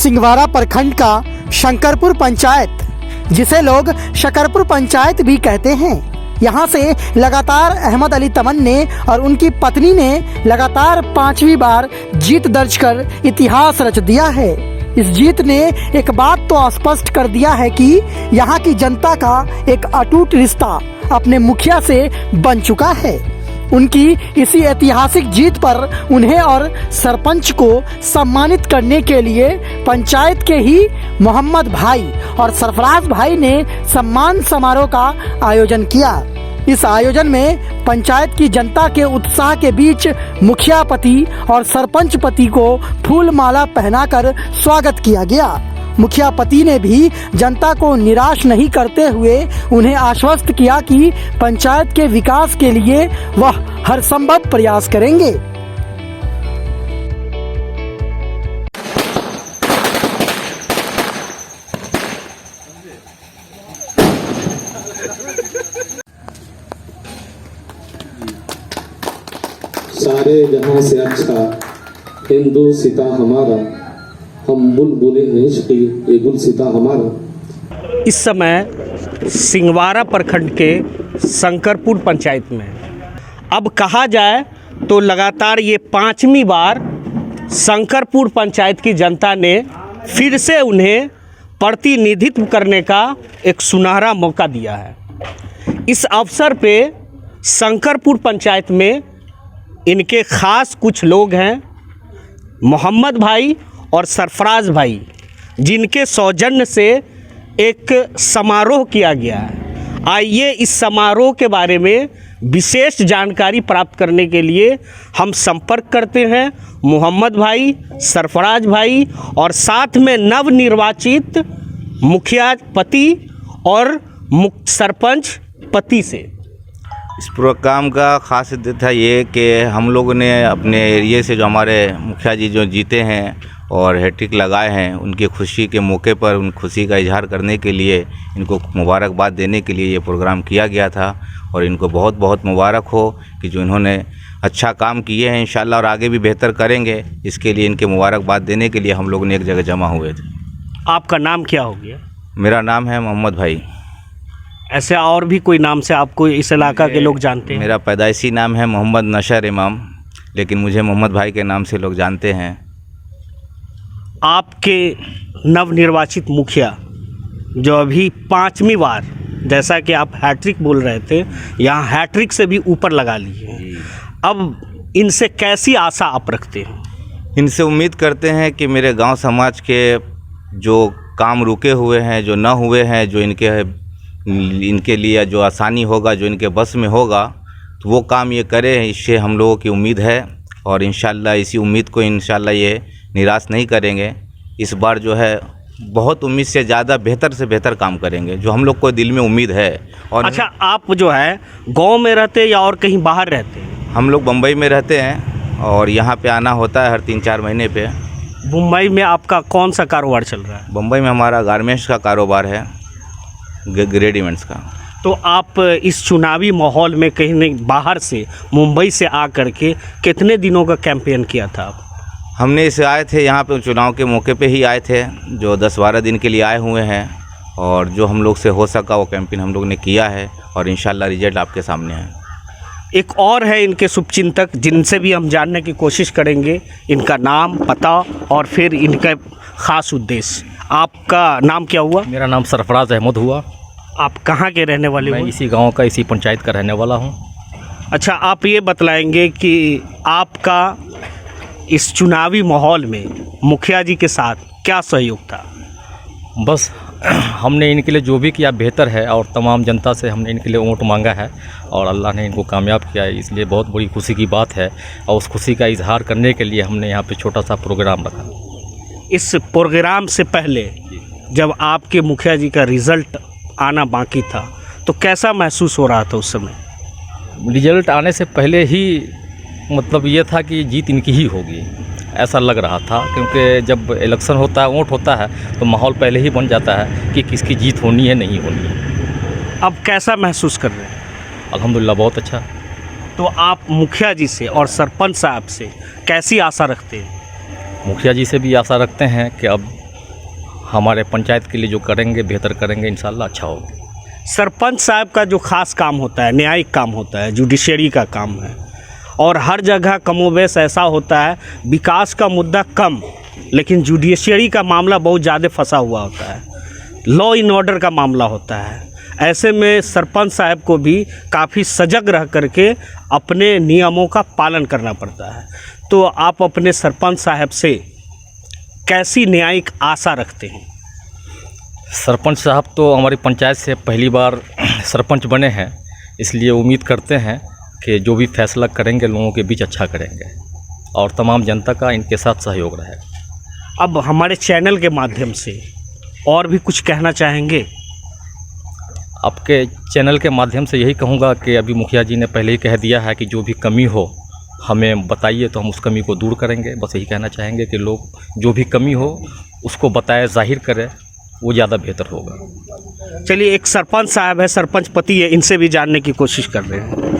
सिंहवारा प्रखंड का शंकरपुर पंचायत, जिसे लोग शकरपुर पंचायत भी कहते हैं। यहाँ से लगातार अहमद अली तमन ने और उनकी पत्नी ने लगातार 5वीं बार जीत दर्ज कर इतिहास रच दिया है। इस जीत ने एक बात तो स्पष्ट कर दिया है कि यहाँ की जनता का एक अटूट रिश्ता अपने मुखिया से बन चुका है। उनकी इसी ऐतिहासिक जीत पर उन्हें और सरपंच को सम्मानित करने के लिए पंचायत के ही मोहम्मद भाई और सरफराज भाई ने सम्मान समारोह का आयोजन किया। इस आयोजन में पंचायत की जनता के उत्साह के बीच मुखिया पति और सरपंच पति को फूल माला पहनाकर स्वागत किया गया। मुखिया पति ने भी जनता को निराश नहीं करते हुए उन्हें आश्वस्त किया कि पंचायत के विकास के लिए वह हर संभव प्रयास करेंगे। सारे जहां से अच्छा हिंदू सीता हमारा, हम बुलबुले हैं इश्क़ी ये गुलसिता हमारा। इस समय सिंहवारा प्रखंड के शंकरपुर पंचायत में अब कहा जाए तो लगातार ये 5वीं बार शंकरपुर पंचायत की जनता ने फिर से उन्हें प्रतिनिधित्व करने का एक सुनहरा मौका दिया है। इस अवसर पे शंकरपुर पंचायत में इनके ख़ास कुछ लोग हैं, मोहम्मद भाई और सरफराज भाई, जिनके सौजन्य से एक समारोह किया गया है। आइए इस समारोह के बारे में विशेष जानकारी प्राप्त करने के लिए हम संपर्क करते हैं मोहम्मद भाई, सरफराज भाई और साथ में नवनिर्वाचित मुखिया पति और सरपंच पति से। इस प्रोग्राम का खास उद्देश्य था ये कि हम लोगों ने अपने एरिए से जो हमारे मुखिया जी जो जीते हैं और हैट्रिक लगाए हैं, उनकी खुशी के मौके पर उन खुशी का इजहार करने के लिए, इनको मुबारकबाद देने के लिए ये प्रोग्राम किया गया था। और इनको बहुत बहुत मुबारक हो कि जो इन्होंने अच्छा काम किए हैं इंशाल्लाह और आगे भी बेहतर करेंगे, इसके लिए इनके मुबारकबाद देने के लिए हम लोग ने एक जगह जमा हुए थे। आपका नाम क्या हो गया? मेरा नाम है मोहम्मद भाई। ऐसे और भी कोई नाम से आपको इस इलाका के लोग जानते हैं? मेरा पैदाइशी नाम है मोहम्मद नशर इमाम, लेकिन मुझे मोहम्मद भाई के नाम से लोग जानते हैं। आपके नवनिर्वाचित मुखिया जो अभी 5वीं बार, जैसा कि आप हैट्रिक बोल रहे थे, यहाँ हैट्रिक से भी ऊपर लगा लिए हैं, अब इनसे कैसी आशा आप रखते हैं? इनसे उम्मीद करते हैं कि मेरे गांव समाज के जो काम रुके हुए हैं, जो न हुए हैं, जो इनके लिए जो आसानी होगा, जो इनके बस में होगा, तो वो काम ये करें, इससे हम लोगों की उम्मीद है। और इंशाल्लाह इसी उम्मीद को इंशाल्लाह ये निराश नहीं करेंगे। इस बार जो है बहुत उम्मीद से ज़्यादा बेहतर से बेहतर काम करेंगे, जो हम लोग को दिल में उम्मीद है। और अच्छा, आप जो है गांव में रहते या और कहीं बाहर रहते हैं? हम लोग बम्बई में रहते हैं और यहाँ पे आना होता है हर 3-4 महीने पे। मुंबई में आपका कौन सा कारोबार चल रहा है? बम्बई में हमारा गारमेंट्स का कारोबार है, रेडीमेड्स का। तो आप इस चुनावी माहौल में कहीं नहीं बाहर से मुंबई से आ करके कितने दिनों का कैंपेन किया था आप? हमने इसे आए थे यहाँ पे चुनाव के मौके पे ही आए थे, जो 10-12 दिन के लिए आए हुए हैं। और जो हम लोग से हो सका वो कैंपेन हम लोग ने किया है और इंशाल्लाह रिजल्ट आपके सामने है। एक और है इनके शुभचिंतक, जिनसे भी हम जानने की कोशिश करेंगे, इनका नाम, पता और फिर इनका ख़ास उद्देश्य। आपका नाम क्या हुआ? मेरा नाम सरफराज अहमद हुआ। आप कहाँ के रहने वाले हो? मैं इसी गांव का, इसी पंचायत का रहने वाला हूं। अच्छा, आप ये बतलाएंगे कि आपका इस चुनावी माहौल में मुखिया जी के साथ क्या सहयोग था? बस हमने इनके लिए जो भी किया बेहतर है और तमाम जनता से हमने इनके लिए वोट मांगा है और अल्लाह ने इनको कामयाब किया है, इसलिए बहुत बड़ी खुशी की बात है। और उस खुशी का इजहार करने के लिए हमने यहाँ पे छोटा सा प्रोग्राम रखा। इस प्रोग्राम से पहले जब आपके मुखिया जी का रिज़ल्ट आना बाकी था तो कैसा महसूस हो रहा था उस समय? रिजल्ट आने से पहले ही मतलब ये था कि जीत इनकी ही होगी, ऐसा लग रहा था। क्योंकि जब इलेक्शन होता है, वोट होता है, तो माहौल पहले ही बन जाता है कि किसकी जीत होनी है, नहीं होनी है। अब कैसा महसूस कर रहे हैं? अल्हम्दुलिल्लाह बहुत अच्छा। तो आप मुखिया जी से और सरपंच साहब से कैसी आशा रखते हैं? मुखिया जी से भी आशा रखते हैं कि अब हमारे पंचायत के लिए जो करेंगे बेहतर करेंगे, इंशाल्लाह अच्छा होगा। सरपंच साहब का जो खास काम होता है, न्यायिक काम होता है, जुडिशरी का काम है, और हर जगह कमोबेश ऐसा होता है, विकास का मुद्दा कम लेकिन जुडिशरी का मामला बहुत ज़्यादा फंसा हुआ होता है, लॉ इन ऑर्डर का मामला होता है। ऐसे में सरपंच साहब को भी काफ़ी सजग रह करके अपने नियमों का पालन करना पड़ता है। तो आप अपने सरपंच साहब से कैसी न्यायिक आशा रखते हैं? सरपंच साहब तो हमारी पंचायत से पहली बार सरपंच बने हैं, इसलिए उम्मीद करते हैं कि जो भी फैसला करेंगे लोगों के बीच अच्छा करेंगे और तमाम जनता का इनके साथ सहयोग रहेगा। अब हमारे चैनल के माध्यम से और भी कुछ कहना चाहेंगे? आपके चैनल के माध्यम से यही कहूँगा कि अभी मुखिया जी ने पहले ही कह दिया है कि जो भी कमी हो हमें बताइए तो हम उस कमी को दूर करेंगे। बस यही कहना चाहेंगे कि लोग जो भी कमी हो उसको बताए, जाहिर करें, वो ज़्यादा बेहतर होगा। चलिए, एक सरपंच साहब है, सरपंच पति है, इनसे भी जानने की कोशिश कर रहे हैं।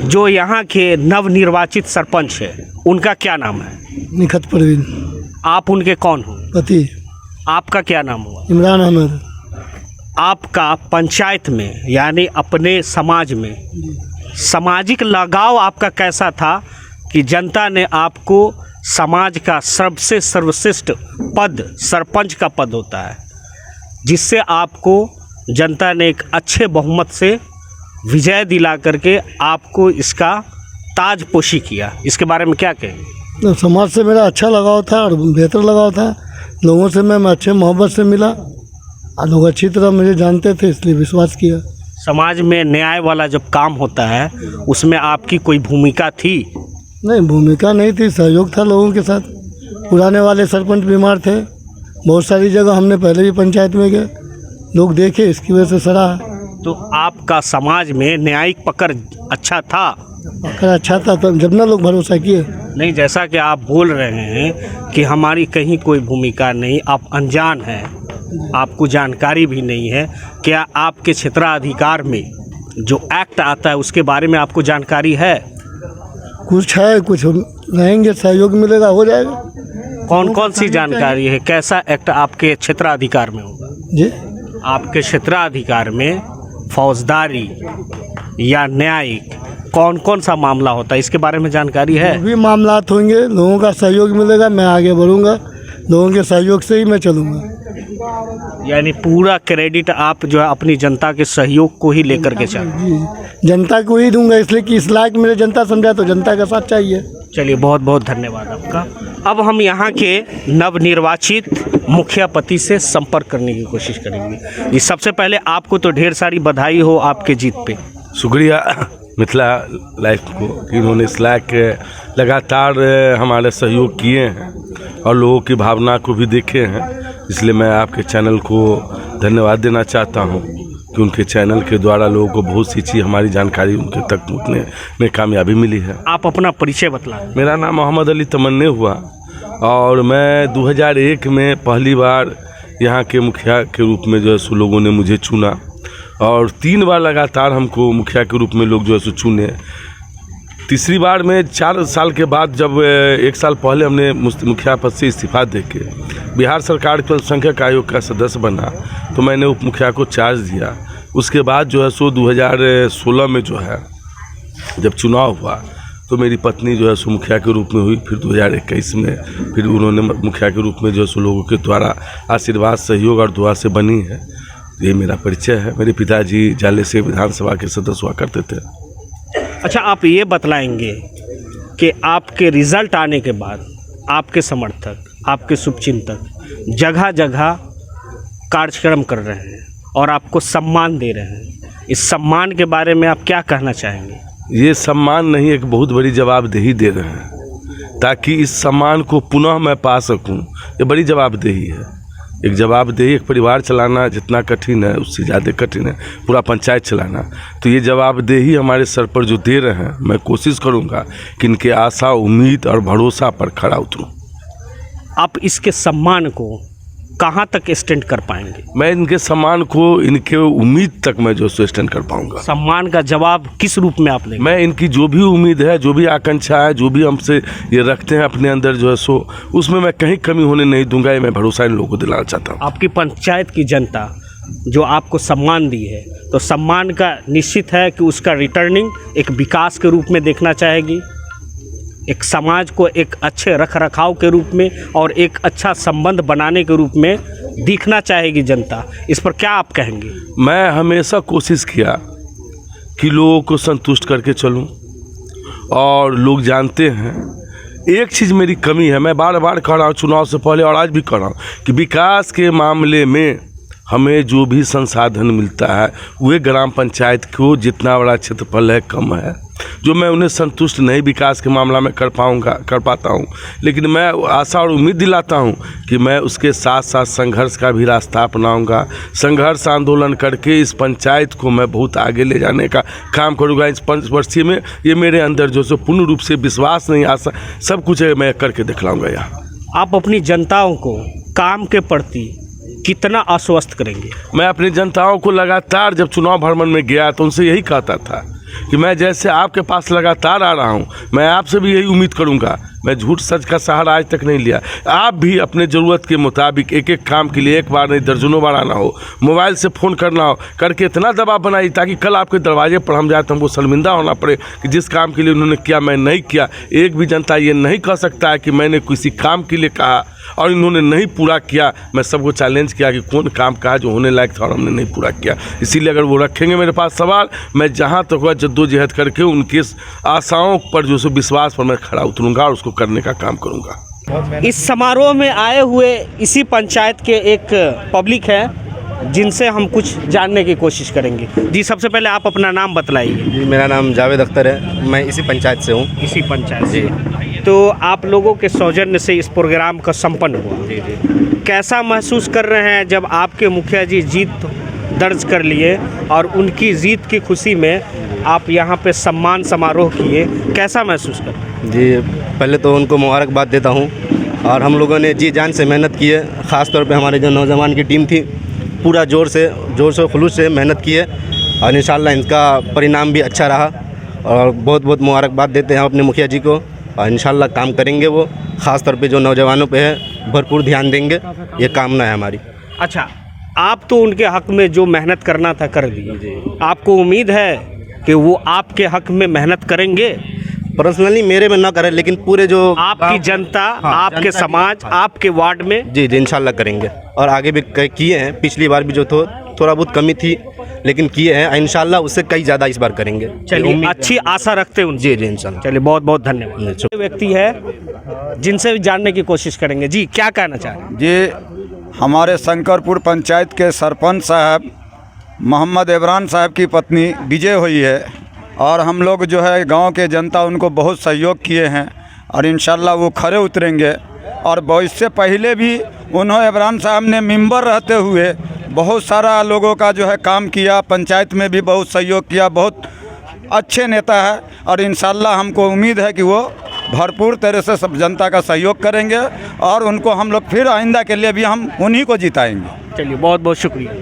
जो यहाँ के नवनिर्वाचित सरपंच है उनका क्या नाम है? निखत परवीन। आप उनके कौन हो? पति। आपका क्या नाम हुआ? इमरान अहमद। आपका पंचायत में यानी अपने समाज में सामाजिक लगाव आपका कैसा था कि जनता ने आपको समाज का सबसे सर्वश्रेष्ठ पद, सरपंच का पद होता है, जिससे आपको जनता ने एक अच्छे बहुमत से विजय दिला करके आपको इसका ताजपोशी किया, इसके बारे में क्या कहेंगे? तो समाज से मेरा अच्छा लगाव था और बेहतर लगाव था। लोगों से मैं अच्छे मोहब्बत से मिला और लोग अच्छी तरह मुझे जानते थे, इसलिए विश्वास किया। समाज में न्याय वाला जब काम होता है उसमें आपकी कोई भूमिका थी? नहीं, भूमिका नहीं थी, सहयोग था लोगों के साथ। पुराने वाले सरपंच बीमार थे, बहुत सारी जगह हमने पहले भी पंचायत में गए, लोग देखे, इसकी वजह से सराहा। तो आपका समाज में न्यायिक पकड़ अच्छा था? पकड़ अच्छा था, तो जब ना लोग भरोसा किए। नहीं, जैसा कि आप बोल रहे हैं कि हमारी कहीं कोई भूमिका नहीं, आप अनजान हैं, आपको जानकारी भी नहीं है, क्या आपके क्षेत्राधिकार में जो एक्ट आता है उसके बारे में आपको जानकारी है? कुछ है, कुछ रहेंगे, सहयोग मिलेगा, हो जाएगा। कौन कौन सी जानकारी है? कैसा एक्ट आपके क्षेत्राधिकार में होगा? जी, आपके क्षेत्राधिकार में फौजदारी या न्यायिक कौन कौन सा मामला होता है, इसके बारे में जानकारी है? भी मामलात होंगे, लोगों का सहयोग मिलेगा, मैं आगे बढ़ूंगा, लोगों के सहयोग से ही मैं चलूँगा। यानी पूरा क्रेडिट आप जो है अपनी जनता के सहयोग को ही लेकर के चल? जी, जनता को ही दूंगा, इसलिए कि इस लायक मेरे जनता समझा, तो जनता का साथ चाहिए। चलिए, बहुत बहुत धन्यवाद आपका। अब हम यहाँ के नवनिर्वाचित मुखिया पति से संपर्क करने की कोशिश करेंगे। जी, सबसे पहले आपको तो ढेर सारी बधाई हो आपके जीत पे। शुक्रिया मिथिला लाइफ को कि इन्होंने इस लायक लगातार हमारे सहयोग किए हैं और लोगों की भावना को भी देखे हैं, इसलिए मैं आपके चैनल को धन्यवाद देना चाहता हूं कि उनके चैनल के द्वारा लोगों को बहुत सी चीज़, हमारी जानकारी उनके तक पहुँचने में कामयाबी मिली है। आप अपना परिचय बतलाएं। मेरा नाम मोहम्मद अली तमन्ने हुआ और मैं 2001 में पहली बार यहाँ के मुखिया के रूप में जो है सो लोगों ने मुझे चुना और 3 बार लगातार हमको मुखिया के रूप में लोग जो है सो चुने। तीसरी बार में 4 साल के बाद जब 1 साल पहले हमने मुखिया पद से इस्तीफा देके बिहार सरकार के अल्पसंख्यक आयोग का सदस्य बना, तो मैंने उप मुखिया को चार्ज दिया। उसके बाद जो है सो 2016 में जो है जब चुनाव हुआ तो मेरी पत्नी जो है सो मुखिया के रूप में हुई। फिर 2021 में फिर उन्होंने मुखिया के रूप में जो है सो लोगों के द्वारा आशीर्वाद, सहयोग और दुआ से बनी है। ये मेरा परिचय है। मेरे पिताजी जाले से विधानसभा के सदस्य हुआ करते थे। अच्छा, आप ये बतलाएंगे कि आपके रिजल्ट आने के बाद आपके समर्थक, आपके शुभचिंतक जगह जगह कार्यक्रम कर रहे हैं और आपको सम्मान दे रहे हैं, इस सम्मान के बारे में आप क्या कहना चाहेंगे? ये सम्मान नहीं, एक बहुत बड़ी जवाबदेही दे रहे हैं ताकि इस सम्मान को पुनः मैं पा सकूं। ये बड़ी जवाबदेही है। एक जवाबदेही, एक परिवार चलाना जितना कठिन है उससे ज़्यादा कठिन है पूरा पंचायत चलाना। तो ये जवाबदेही हमारे सर पर जो दे रहे हैं, मैं कोशिश करूंगा कि इनके आशा, उम्मीद और भरोसा पर खरा उतरूं। आप इसके सम्मान को कहाँ तक एक्सटेंड कर पाएंगे? मैं इनके सम्मान को, इनके उम्मीद तक मैं जो सो एक्सटेंड कर पाऊंगा। सम्मान का जवाब किस रूप में आप लेंगे? मैं इनकी जो भी उम्मीद है, जो भी आकांक्षा है, जो भी हमसे ये रखते हैं अपने अंदर जो है सो, उसमें मैं कहीं कमी होने नहीं दूंगा। ये मैं भरोसा इन लोगों को दिलाना चाहता हूँ। आपकी पंचायत की जनता जो आपको सम्मान दी है, तो सम्मान का निश्चित है कि उसका रिटर्निंग एक विकास के रूप में देखना चाहेगी, एक समाज को एक अच्छे रख रखाव के रूप में और एक अच्छा संबंध बनाने के रूप में दिखना चाहेगी जनता। इस पर क्या आप कहेंगे? मैं हमेशा कोशिश किया कि लोगों को संतुष्ट करके चलूं, और लोग जानते हैं एक चीज़ मेरी कमी है, मैं बार बार कह रहा हूँ चुनाव से पहले और आज भी कह रहा हूँ कि विकास के मामले में हमें जो भी संसाधन मिलता है वह ग्राम पंचायत को जितना बड़ा क्षेत्रफल है कम है, जो मैं उन्हें संतुष्ट नहीं विकास के मामला में कर पाता हूं। लेकिन मैं आशा और उम्मीद दिलाता हूं कि मैं उसके साथ साथ संघर्ष का भी रास्ता अपनाऊंगा। संघर्ष आंदोलन करके इस पंचायत को मैं बहुत आगे ले जाने का काम करूंगा। इस 5 वर्षीय में ये मेरे अंदर जो सो पूर्ण रूप से विश्वास नहीं, आशा सब कुछ है, मैं करके दिखलाऊंगा। यहाँ आप अपनी जनताओं को काम के प्रति कितना आश्वस्त करेंगे? मैं अपनी जनताओं को लगातार जब चुनाव भ्रमण में गया तो उनसे यही कहता था कि मैं जैसे आपके पास लगातार आ रहा हूं, मैं आपसे भी यही उम्मीद करूंगा। मैं झूठ सच का सहारा आज तक नहीं लिया। आप भी अपने ज़रूरत के मुताबिक एक एक काम के लिए एक बार नहीं दर्जनों बार आना हो, मोबाइल से फ़ोन करना हो, करके इतना दबाव बनाई ताकि कल आपके दरवाजे पर हम जाए तो हमको शर्मिंदा होना पड़े कि जिस काम के लिए उन्होंने किया मैं नहीं किया। एक भी जनता ये नहीं कह सकता है कि मैंने किसी काम के लिए कहा और इन्होंने नहीं पूरा किया। मैं सबको चैलेंज किया कि कौन काम कहा जो होने लायक था और हमने नहीं पूरा किया। इसीलिए अगर वो रखेंगे मेरे पास सवाल, मैं जहाँ तक हुआ जद्दोजहद करके उनकी आशाओं पर जो सो विश्वास पर मैं खड़ा उतरूँगा और उसको करने का काम करूँगा। इस समारोह में आए हुए इसी पंचायत के एक पब्लिक है जिनसे हम कुछ जानने की कोशिश करेंगे। जी, सबसे पहले आप अपना नाम बतलाइए। जी, मेरा नाम जावेद अख्तर है, मैं इसी पंचायत से हूँ। इसी पंचायत से। तो आप लोगों के सौजन्य से इस प्रोग्राम का संपन्न हुआ। जी जी। कैसा महसूस कर रहे हैं जब आपके मुखिया जी जीत दर्ज कर लिए और उनकी जीत की खुशी में आप यहाँ पे सम्मान समारोह किए, कैसा महसूस कर रहे हैं? जी, पहले तो उनको मुबारकबाद देता हूँ। और हम लोगों ने जी जान से मेहनत की है, ख़ास तौर पे हमारे जो नौजवान की टीम थी पूरा जोर से खुलूस से मेहनत की है और इंशाल्लाह इनका परिणाम भी अच्छा रहा। और बहुत बहुत मुबारकबाद देते हैं अपने मुखिया जी को और इंशाल्लाह काम करेंगे वो, ख़ास तौर पे जो नौजवानों पे है भरपूर ध्यान देंगे, ये कामना है हमारी। अच्छा, आप तो उनके हक़ में जो मेहनत करना था कर दिए, आपको उम्मीद है कि वो आपके हक़ में मेहनत करेंगे? पर्सनली मेरे में ना करें लेकिन पूरे जो आपकी जनता, आपके समाज, आपके वार्ड में जी इंशाल्लाह करेंगे। और आगे भी किए हैं, पिछली बार भी जो थोड़ा बहुत कमी थी लेकिन किए हैं, इंशाल्लाह उससे कई ज़्यादा इस बार करेंगे। चलिए, अच्छी आशा रखते हैं जी जी इंशाल्लाह। चलिए, बहुत बहुत धन्यवाद। व्यक्ति है जिनसे भी जानने की कोशिश करेंगे। जी, क्या कहना चाह रहे हैं? जी, हमारे शंकरपुर पंचायत के सरपंच साहब मोहम्मद इमरान साहब की पत्नी विजय हुई है और हम लोग जो है गांव के जनता उनको बहुत सहयोग किए हैं और इंशाल्लाह वो खरे उतरेंगे। और इससे पहले भी उन्होंने इमरान साहब ने मेंबर रहते हुए बहुत सारा लोगों का जो है काम किया, पंचायत में भी बहुत सहयोग किया, बहुत अच्छे नेता है और इंशाल्लाह हमको उम्मीद है कि वो भरपूर तरह से सब जनता का सहयोग करेंगे और उनको हम लोग फिर आइंदा के लिए भी हम उन्हीं को जिताएंगे। चलिए, बहुत बहुत शुक्रिया।